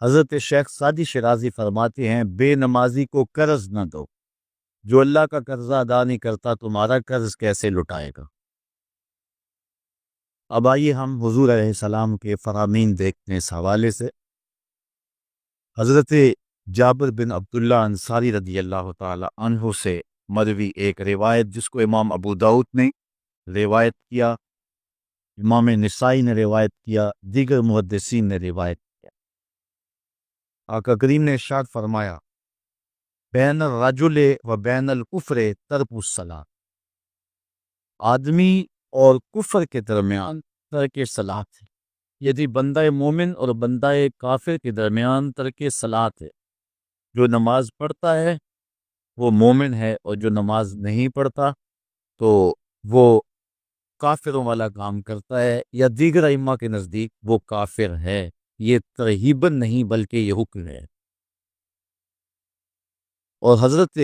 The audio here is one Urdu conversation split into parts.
حضرت شیخ سعدی شیرازی فرماتے ہیں بے نمازی کو قرض نہ دو، جو اللہ کا قرضہ ادا نہیں کرتا تمہارا قرض کیسے لٹائے گا۔ اب آئیے ہم حضور علیہ السلام کے فرامین دیکھتے ہیں اس حوالے سے۔ حضرت جابر بن عبداللہ انصاری رضی اللہ تعالی عنہ سے مروی ایک روایت جس کو امام ابو داؤد نے روایت کیا، امام نسائی نے روایت کیا، دیگر محدثین نے روایت کیا۔ آقا کریم نے ارشاد فرمایا بین الرجل و بین الکفر ترک الصلاۃ، آدمی اور کفر کے درمیان ترک صلاۃ ہے، یعنی بندہ مومن اور بندہ کافر کے درمیان ترک صلاۃ ہے۔ جو نماز پڑھتا ہے وہ مومن ہے، اور جو نماز نہیں پڑھتا تو وہ کافروں والا کام کرتا ہے، یا دیگر ائمہ کے نزدیک وہ کافر ہے۔ یہ ترہیباً نہیں بلکہ یہ حکم ہے۔ اور حضرت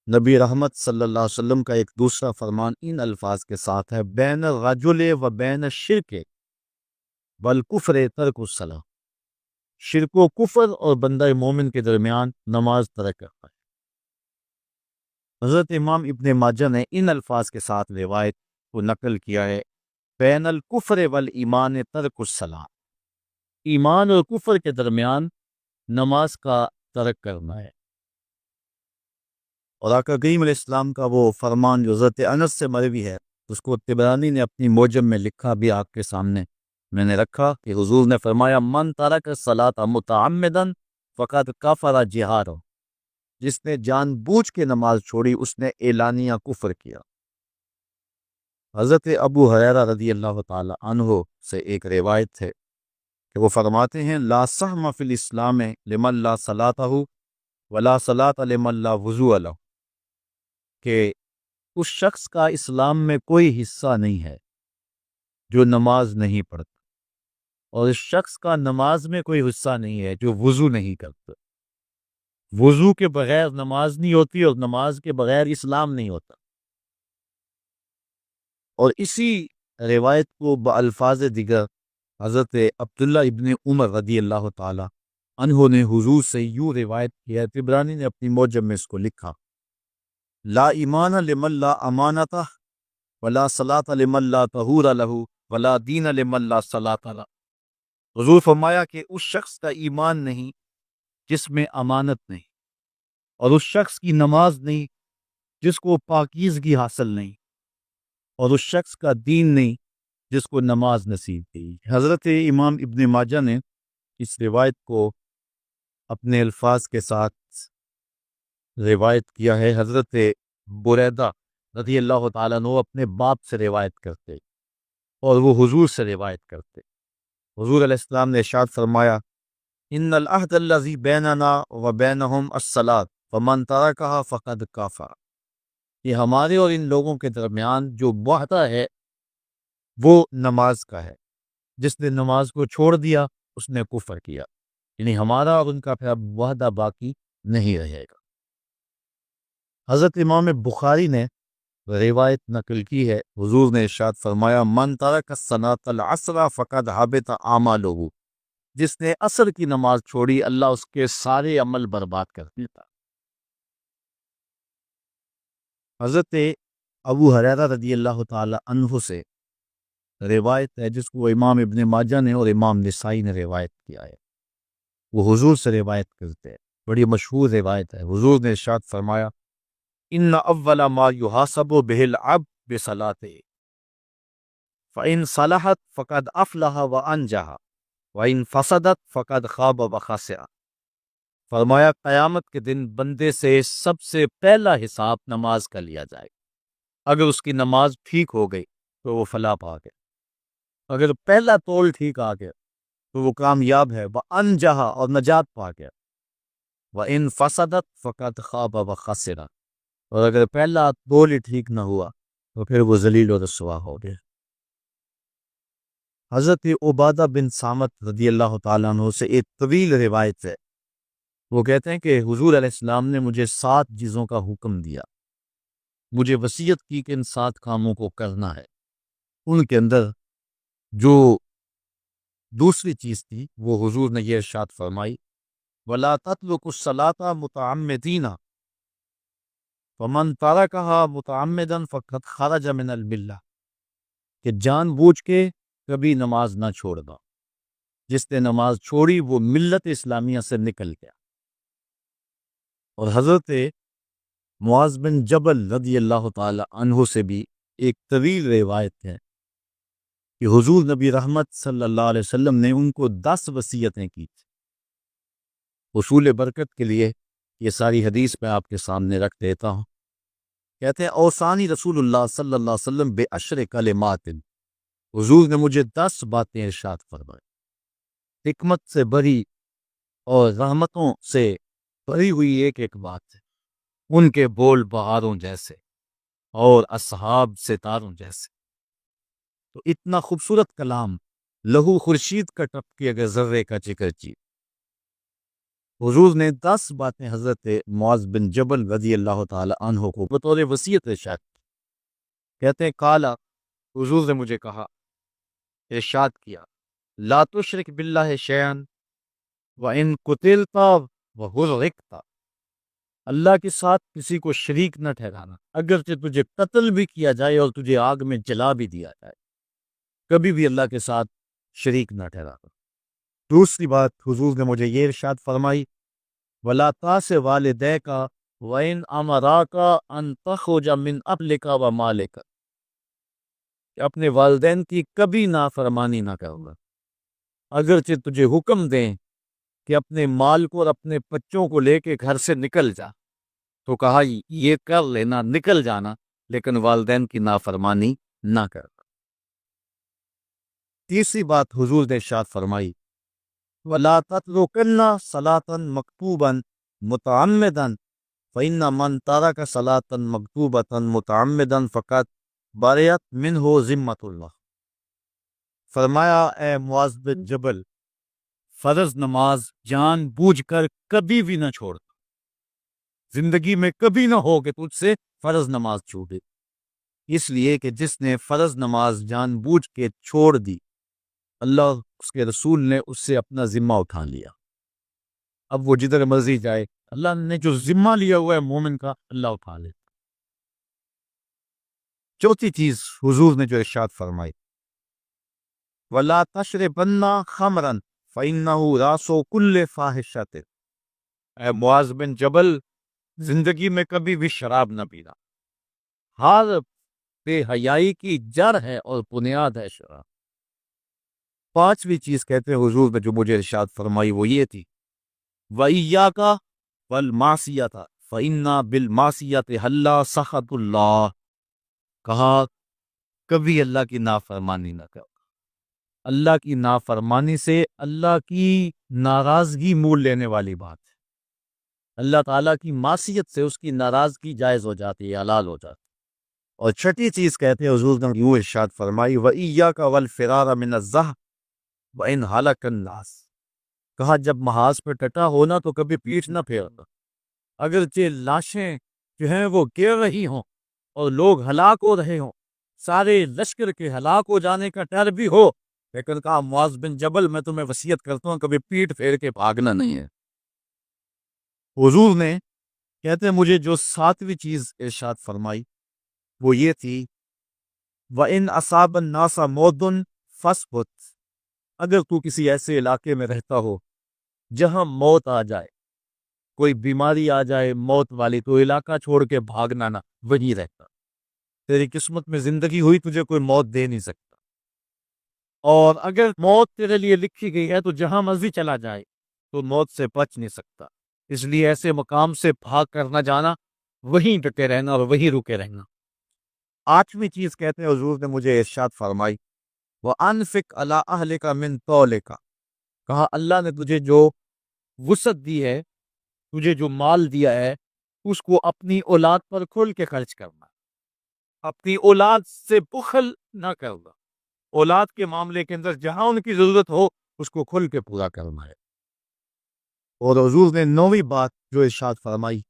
نبی رحمت صلی اللہ علیہ وسلم کا ایک دوسرا فرمان ان الفاظ کے ساتھ ہے بین الرجل و بین الشرک والکفر ترک الصلاۃ، شرک و کفر اور بندہ مومن کے درمیان نماز ترک کرتا ہے۔ حضرت امام ابن ماجہ نے ان الفاظ کے ساتھ روایت کو نقل کیا ہے بین الکفر والایمان ترک الصلاۃ، ایمان اور کفر کے درمیان نماز کا ترک کرنا ہے۔ اور آقا کریم علیہ السلام کا وہ فرمان جو حضرت انس سے مروی ہے، اس کو طبرانی نے اپنی موجم میں لکھا، بھی آپ کے سامنے میں نے رکھا، کہ حضور نے فرمایا من ترک الصلاۃ متعمدا فقد کفر جہارا، جس نے جان بوجھ کے نماز چھوڑی اس نے اعلانیہ کفر کیا۔ حضرت ابو ہریرہ رضی اللہ تعالی عنہ سے ایک روایت ہے کہ وہ فرماتے ہیں لا سہم فی الاسلام لمن لا صلاۃ ولا صلاۃ لمن لا وضوء لہ، کہ اس شخص کا اسلام میں کوئی حصہ نہیں ہے جو نماز نہیں پڑھتا، اور اس شخص کا نماز میں کوئی حصہ نہیں ہے جو وضو نہیں کرتا۔ وضو کے بغیر نماز نہیں ہوتی، اور نماز کے بغیر اسلام نہیں ہوتا۔ اور اسی روایت کو بالفاظ دیگر حضرت عبداللہ ابن عمر رضی اللہ تعالی عنہ نے حضور سے یوں روایت کیا ہے، طبرانی نے اپنی موجم میں اس کو لکھا لا ایمان لمن لا امانت ولا صلاۃ لمن لا طہور لہ ولا دین لمن لا صلاۃ لہ۔ حضور فرمایا کہ اس شخص کا ایمان نہیں جس میں امانت نہیں، اور اس شخص کی نماز نہیں جس کو پاکیزگی حاصل نہیں، اور اس شخص کا دین نہیں جس کو نماز نصیب کی۔ حضرت امام ابن ماجہ نے اس روایت کو اپنے الفاظ کے ساتھ روایت کیا ہے۔ حضرت بریدہ رضی اللہ تعالیٰ عنہ اپنے باپ سے روایت کرتے اور وہ حضور سے روایت کرتے۔ حضور علیہ السلام نے ارشاد فرمایا ان العہد الذی بیننا و بینہم الصلاۃ فمن ترکھا فقد کفر، یہ ہمارے اور ان لوگوں کے درمیان جو معاہدہ ہے وہ نماز کا ہے، جس نے نماز کو چھوڑ دیا اس نے کفر کیا، یعنی ہمارا اور ان کا پھر اب معاہدہ باقی نہیں رہے گا۔ حضرت امام بخاری نے روایت نقل کی ہے، حضور نے ارشاد فرمایا من ترک الصلاۃ العصر فقد حبط اعمالہ، جس نے عصر کی نماز چھوڑی اللہ اس کے سارے عمل برباد کر دیتا۔ حضرت ابو ہریرہ رضی اللہ تعالی عنہ سے روایت ہے جس کو امام ابن ماجہ نے اور امام نسائی نے روایت کیا ہے، وہ حضور سے روایت کرتے ہیں، بڑی مشہور روایت ہے۔ حضور نے ارشاد فرمایا ان اول ما یحاسب بہ العبد بصلاۃہ فان صلحت فقد افلح وانجح وان فسدت فقد خاب وخسر۔ فرمایا قیامت کے دن بندے سے سب سے پہلا حساب نماز کا لیا جائے گا، اگر اس کی نماز ٹھیک ہو گئی تو وہ فلاح پا گیا، اگر پہلا تول ٹھیک آ گیا تو وہ کامیاب ہے، وانجح اور نجات پا گیا، وان فسدت فقد خاب وخسر، اور اگر پہلا تول ہی ٹھیک نہ ہوا تو پھر وہ ذلیل و رسوا ہو گیا۔ حضرت عبادہ بن صامت رضی اللہ تعالیٰ عنہ سے ایک طویل روایت ہے، وہ کہتے ہیں کہ حضور علیہ السلام نے مجھے 7 چیزوں کا حکم دیا، مجھے وصیت کی کہ ان 7 کاموں کو کرنا ہے۔ ان کے اندر جو دوسری چیز تھی وہ حضور نے یہ ارشاد فرمائی ولا تترکوا الصلاۃ متعمدین فمن ترکها متعمدا فقد خرج من الملہ، کہ جان بوجھ کے کبھی نماز نہ چھوڑنا، جس نے نماز چھوڑی وہ ملت اسلامیہ سے نکل گیا۔ اور حضرت معاذ بن جبل رضی اللہ تعالی عنہ سے بھی ایک طویل روایت ہے کہ حضور نبی رحمت صلی اللہ علیہ وسلم نے ان کو 10 وصیتیں کی تھیں۔ حصول برکت کے لیے یہ ساری حدیث میں آپ کے سامنے رکھ دیتا ہوں۔ کہتے ہیں اوصانی رسول اللہ صلی اللہ علیہ وسلم بے عشر کلمات، حضور نے مجھے 10 باتیں ارشاد فرمائی، حکمت سے بھری اور رحمتوں سے بھری ہوئی ایک ایک بات ہے، ان کے بول بہاروں جیسے اور اصحاب ستاروں جیسے۔ تو اتنا خوبصورت کلام، لہو خورشید کا ٹپکی اگر ذرے کا ذکر چیز، حضور نے 10 باتیں حضرت معاذ بن جبل رضی اللہ تعالی عنہ کو بطور وصیت ارشاد کی۔ کہتے ہیں کالا، حضور نے مجھے کہا، ارشاد کیا، لا تشرک باللہ شیئا وان قتلت وغرقت، اللہ کے ساتھ کسی کو شریک نہ ٹھہرانا، اگرچہ تجھے قتل بھی کیا جائے اور تجھے آگ میں جلا بھی دیا جائے، کبھی بھی اللہ کے ساتھ شریک نہ ٹھہرانا۔ دوسری بات حضور نے مجھے یہ ارشاد فرمائی ولا تعص والدیک وان امراک ان تخرج من اهلک ومالک، کہ اپنے والدین کی کبھی نافرمانی نہ کرنا، اگرچہ تجھے حکم دیں کہ اپنے مال کو اور اپنے بچوں کو لے کے گھر سے نکل جا، تو کہا یہ کر لینا، نکل جانا، لیکن والدین کی نافرمانی نہ کر۔ تیسری بات حضور نے ارشاد فرمائی وَلَا تَتْرُكَنَّ صَلَاةً مَكْتُوبًا مُتَعَمِّدًا فَإِنَّ مَنْ تَرَكَ صَلَاةً مَكْتُوبَةً مُتَعَمِّدًا فَقَدْ بَرِئَتْ مِنْهُ ذِمَّةُ اللہ۔ فرمایا اے معاذ بن جبل، فرض نماز جان بوجھ کر کبھی بھی نہ چھوڑ، زندگی میں کبھی نہ ہو کہ تجھ سے فرض نماز چھوٹے، اس لیے کہ جس نے فرض نماز جان بوجھ کے چھوڑ دی، اللہ اس کے رسول نے اس سے اپنا ذمہ اٹھا لیا، اب وہ جدھر مرضی جائے، اللہ نے جو ذمہ لیا ہوا ہے مومن کا، اللہ اٹھا لے۔ چوتھی چیز حضور نے جو ارشاد فرمائی وَلَا تَشْرِبَنَّ خَمْرًا فَإِنَّهُ رَأْسُ كُلِّ فَاحِشَةٍ، اے معاذ بن جبل، زندگی میں کبھی بھی شراب نہ پینا، ہر بے حیائی کی جڑ ہے اور بنیاد ہے شراب۔ پانچویں چیز کہتے ہیں حضور نے جو مجھے ارشاد فرمائی وہ یہ تھی وَإِيَّاكَ وَالْمَعْصِيَةَ فَإِنَّ بِالْمَعْصِيَةِ حَلَّ سَخَطُ اللَّهِ، کہا کبھی اللہ کی نافرمانی نہ کرو، اللہ کی نافرمانی سے اللہ کی ناراضگی مول لینے والی بات ہے، اللہ تعالیٰ کی معصیت سے اس کی ناراضگی جائز ہو جاتی ہے، حلال ہو جاتی ہے۔ اور چھٹی چیز کہتے ہیں حضور نے یوں ارشاد فرمائی وَإِيَّاكَ وَالْفِرَارَ مِنَ الزَّحْفِ وَإِنْ هَلَكَ النَّاسُ، کہا جب محاذ پہ ٹٹا ہونا تو کبھی پیٹھ نہ پھیرنا، اگرچہ لاشیں جو ہیں وہ گر رہی ہوں اور لوگ ہلاک ہو رہے ہوں، سارے لشکر کے ہلاک ہو جانے کا ڈر بھی ہو، لیکن کہا معاذ بن جبل میں تمہیں وصیت کرتا ہوں کبھی پیٹ پھیر کے بھاگنا نہیں ہے۔ حضور نے کہتے ہیں مجھے جو ساتویں چیز ارشاد فرمائی وہ یہ تھی وَإِنْ أَصَابَ النَّاسَ مَوْتٌ فَاصْبِرْ، اگر تو کسی ایسے علاقے میں رہتا ہو جہاں موت آ جائے، کوئی بیماری آ جائے موت والی، تو علاقہ چھوڑ کے بھاگنا نہ، وہیں رہتا، تیری قسمت میں زندگی ہوئی تجھے کوئی موت دے نہیں سکتا، اور اگر موت تیرے لیے لکھی گئی ہے تو جہاں مرضی چلا جائے تو موت سے بچ نہیں سکتا، اس لیے ایسے مقام سے بھاگ کر نہ جانا، وہیں ڈٹے رہنا اور وہیں رکے رہنا۔ آٹھویں چیز کہتے ہیں حضور نے مجھے ارشاد فرمائی وَأَنفِقْ عَلَىٰ أَهْلِكَ مِن طَوْلِكَ، کہا اللہ نے تجھے جو وسعت دی ہے، تجھے جو مال دیا ہے، اس کو اپنی اولاد پر کھل کے خرچ کرنا، اپنی اولاد سے بخل نہ کرنا، اولاد کے معاملے کے اندر جہاں ان کی ضرورت ہو اس کو کھل کے پورا کرنا ہے۔ اور حضور نے نویں بات جو ارشاد فرمائی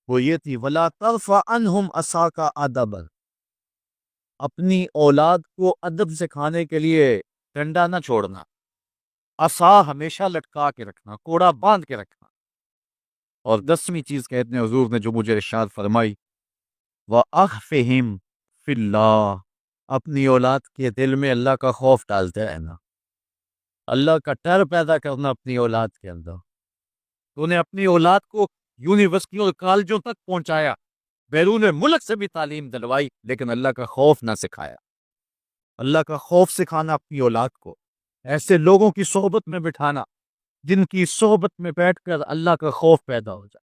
وہ یہ تھی وَلَا تَرْفَعْ عَنْهُمْ عَصَاكَ أَدَبًا، اپنی اولاد کو ادب سکھانے کے لیے ڈنڈا نہ چھوڑنا، عصا ہمیشہ لٹکا کے رکھنا، کوڑا باندھ کے رکھنا۔ اور 10ویں چیز کہتے ہیں حضور نے جو مجھے ارشاد فرمائی، وَأَخْفِهِمْ فِي اللَّهِ، اپنی اولاد کے دل میں اللہ کا خوف ڈالتے رہنا، اللہ کا ڈر پیدا کرنا اپنی اولاد کے اندر۔ تو نے اپنی اولاد کو یونیورسٹیوں اور کالجوں تک پہنچایا، بیرون ملک سے بھی تعلیم دلوائی، لیکن اللہ کا خوف نہ سکھایا۔ اللہ کا خوف سکھانا اپنی اولاد کو، ایسے لوگوں کی صحبت میں بٹھانا جن کی صحبت میں بیٹھ کر اللہ کا خوف پیدا ہو جائے۔